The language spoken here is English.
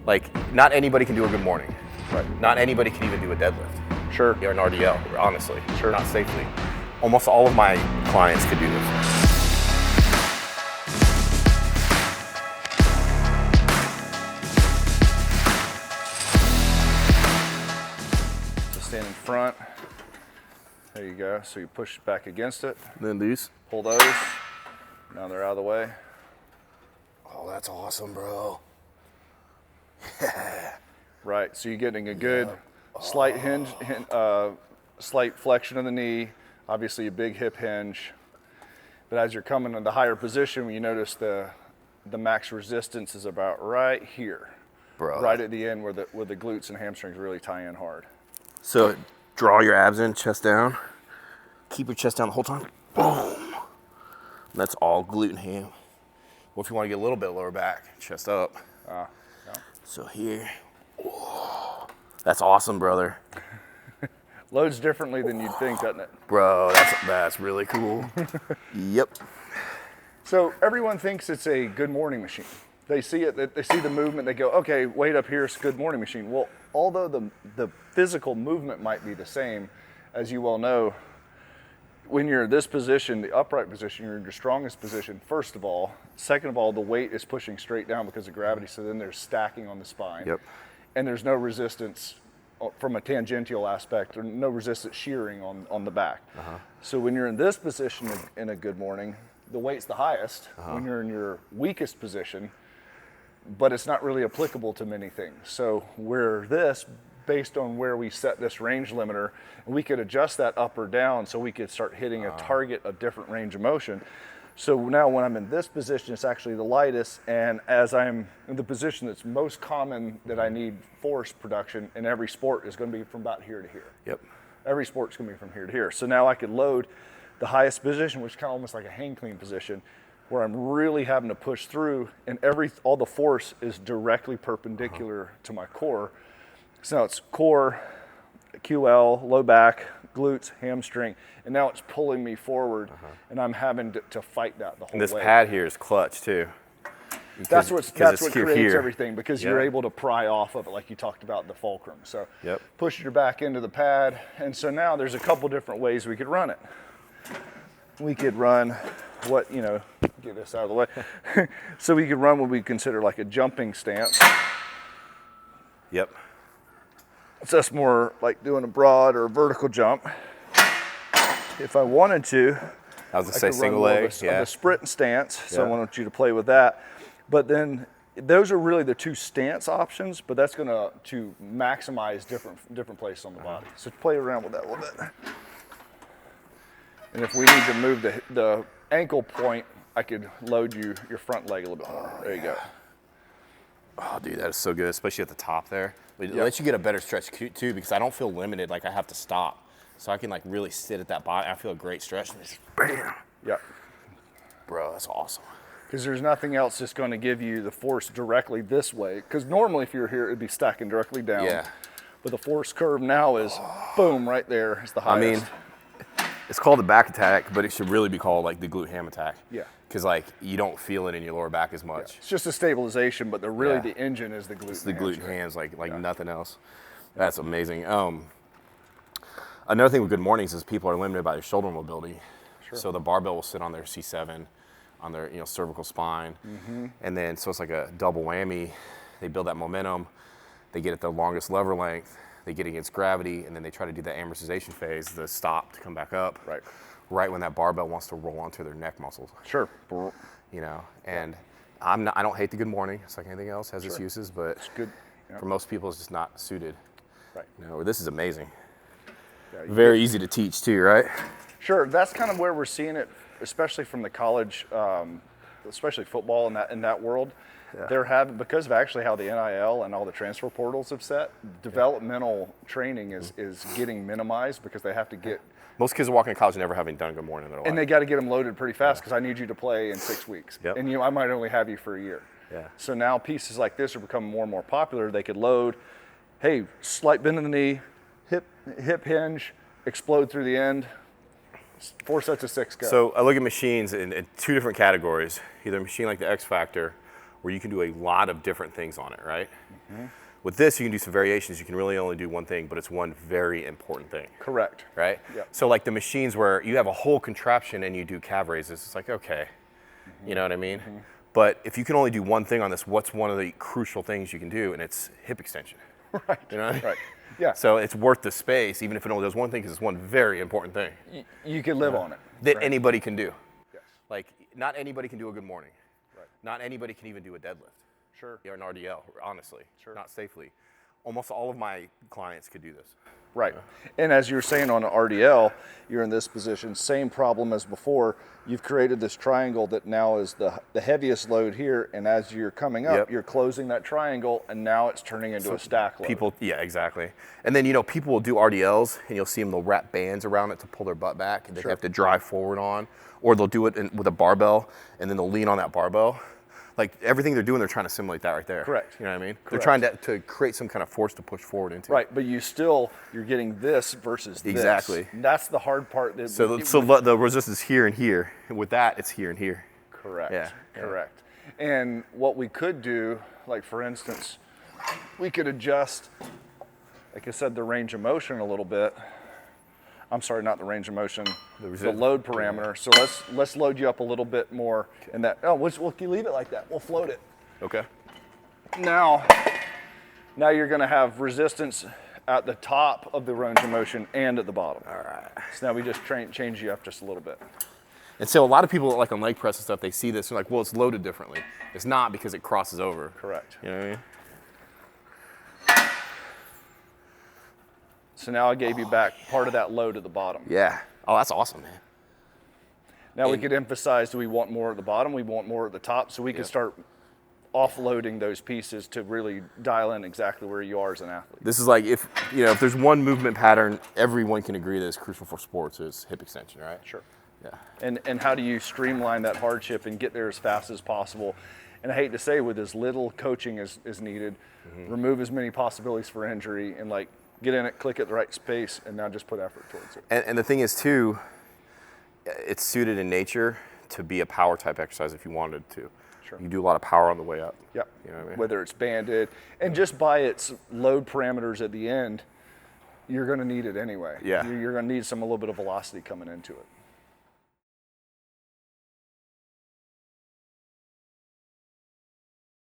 Like, not anybody can do a good morning. Right. Not anybody can even do a deadlift. Sure. Or an RDL, honestly. Sure. Not safely. Almost all of my clients could do this. Stand in front. There you go. So you push back against it. Then these. Pull those. Now they're out of the way. Oh, that's awesome, bro. Right. So you're getting a good slight hinge, slight flexion of the knee. Obviously a big hip hinge. But as you're coming into higher position, you notice the max resistance is about right here. Bro. Right at the end where the glutes and hamstrings really tie in hard. So draw your abs in, chest down. Keep your chest down the whole time. Boom. That's all glute and ham. Well, if you want to get a little bit lower back, chest up. Yeah. So here. Whoa. That's awesome, brother. Loads differently than you'd think, doesn't it? Bro, that's really cool. Yep. So everyone thinks it's a good morning machine. They see it, they see the movement, they go, okay, weight up here is a good morning machine. Well, although the physical movement might be the same, as you well know, when you're in this position, the upright position, you're in your strongest position, first of all. Second of all, the weight is pushing straight down because of gravity, so then there's stacking on the spine. Yep. And there's no resistance from a tangential aspect, or no resistance shearing on the back. So when you're in this position in a good morning, the weight's the highest. When you're in your weakest position, but it's not really applicable to many things. So we're this, based on where we set this range limiter, and we could adjust that up or down so we could start hitting a target of different range of motion. So now when I'm in this position, it's actually the lightest, and as I'm in the position that's most common that I need force production in every sport is going to be from about here to here. Yep. Every sport's going to be from here to here. So now I could load the highest position, which is kind of almost like a hang clean position, where I'm really having to push through, and all the force is directly perpendicular to my core. So now it's core, QL, low back, glutes, hamstring, and now it's pulling me forward, and I'm having to fight that the whole And this way. pad here is clutch too. That's what creates here. everything, because you're able to pry off of it, like you talked about the fulcrum. So push your back into the pad, and so now there's a couple different ways we could run it. We could run get this out of the way. So we could run what we consider like a jumping stance. Yep. So that's more like doing a broad or a vertical jump. If I wanted to, I was gonna say single leg, the sprint stance. So I want you to play with that. But then those are really the two stance options, but that's gonna to maximize different places on the body. So play around with that a little bit. And if we need to move the ankle point, I could load your front leg a little bit more. There you go. Oh, dude, that is so good, especially at the top there. It lets you get a better stretch too, because I don't feel limited, like I have to stop. So I can like really sit at that body. I feel a great stretch. And just bam. Yeah. Bro, that's awesome. Because there's nothing else that's going to give you the force directly this way. Because normally if you're here, it'd be stacking directly down. Yeah. But the force curve now is boom, right there. It's the highest. I mean, it's called the back attack, but it should really be called like the glute ham attack. Yeah. Because like you don't feel it in your lower back as much. Yeah. It's just a stabilization, but the engine is the glute. It's the glute and hams, like nothing else. That's amazing. Another thing with good mornings is people are limited by their shoulder mobility. Sure. So the barbell will sit on their C7, on their cervical spine, and then so it's like a double whammy. They build that momentum. They get at the longest lever length. They get against gravity, and then they try to do that amortization phase, the stop to come back up. Right when that barbell wants to roll onto their neck muscles. Sure. And I don't hate the good morning. It's like anything else, has its uses, but it's good. For most people, it's just not suited. Right. This is amazing. Yeah, very easy to teach too, right? Sure. That's kind of where we're seeing it, especially from the college, especially football in that world. Yeah. They're having, because of actually how the NIL and all the transfer portals have set, developmental training is getting minimized because they have to get. Most kids are walking to college never having done a good morning in their life. And they got to get them loaded pretty fast because I need you to play in 6 weeks. And I might only have you for a year. So now pieces like this are becoming more and more popular. They could load, hey, slight bend in the knee, hip hinge, explode through the end, 4 sets of 6 go. So I look at machines in 2 different categories, either a machine like the X Factor where you can do a lot of different things on it, right? With this, you can do some variations. You can really only do one thing, but it's one very important thing. Correct. Right? Yep. So like the machines where you have a whole contraption and you do calf raises, it's like, okay, you know what I mean? But if you can only do one thing on this, what's one of the crucial things you can do? And it's hip extension. Right. You know what I mean? Right. Yeah. So it's worth the space, even if it only does one thing, because it's one very important thing. You can live on it. That right? anybody can do. Yes. Like, not anybody can do a good morning. Right. Not anybody can even do a deadlift. Sure. Or an RDL, honestly. Sure. Not safely. Almost all of my clients could do this. Right. And as you were saying on an RDL, you're in this position, same problem as before. You've created this triangle that now is the heaviest load here, and as you're coming up, you're closing that triangle, and now it's turning into a stack load. People, yeah, exactly. And then, you know, people will do RDLs, and you'll see them, they'll wrap bands around it to pull their butt back, and they have to drive forward on, or they'll do it with a barbell, and then they'll lean on that barbell. Like, everything they're doing, they're trying to simulate that right there. Correct. You know what I mean? Correct. They're trying to create some kind of force to push forward into. Right, but you're getting this versus this. Exactly. That's the hard part. So the resistance is here and here, and with that, it's here and here. Correct. Yeah. Correct. And what we could do, like for instance, we could adjust, like I said, the range of motion a little bit. I'm sorry, not the range of motion, the load parameter. So let's load you up a little bit more in that. Oh, we'll leave it like that. We'll float it. Okay. Now you're going to have resistance at the top of the range of motion and at the bottom. All right. So now we just change you up just a little bit. And so a lot of people, like on leg press and stuff, they see this and they're like, well, it's loaded differently. It's not, because it crosses over. Correct. You know what I mean? So now I gave you back part of that load at the bottom. Yeah. Oh, that's awesome, man. Now we could emphasize, do we want more at the bottom? We want more at the top. So we could start offloading those pieces to really dial in exactly where you are as an athlete. This is like, if there's one movement pattern everyone can agree that is crucial for sports, is hip extension, right? Sure. Yeah. And how do you streamline that hardship and get there as fast as possible? And I hate to say, with as little coaching as needed, remove as many possibilities for injury, and like get in it, click at the right space, and now just put effort towards it. And the thing is too, it's suited in nature to be a power type exercise if you wanted to. Sure. You do a lot of power on the way up. Yep. You know what I mean? Whether it's banded, and just by its load parameters at the end, you're going to need it anyway. Yeah. You're going to need a little bit of velocity coming into it.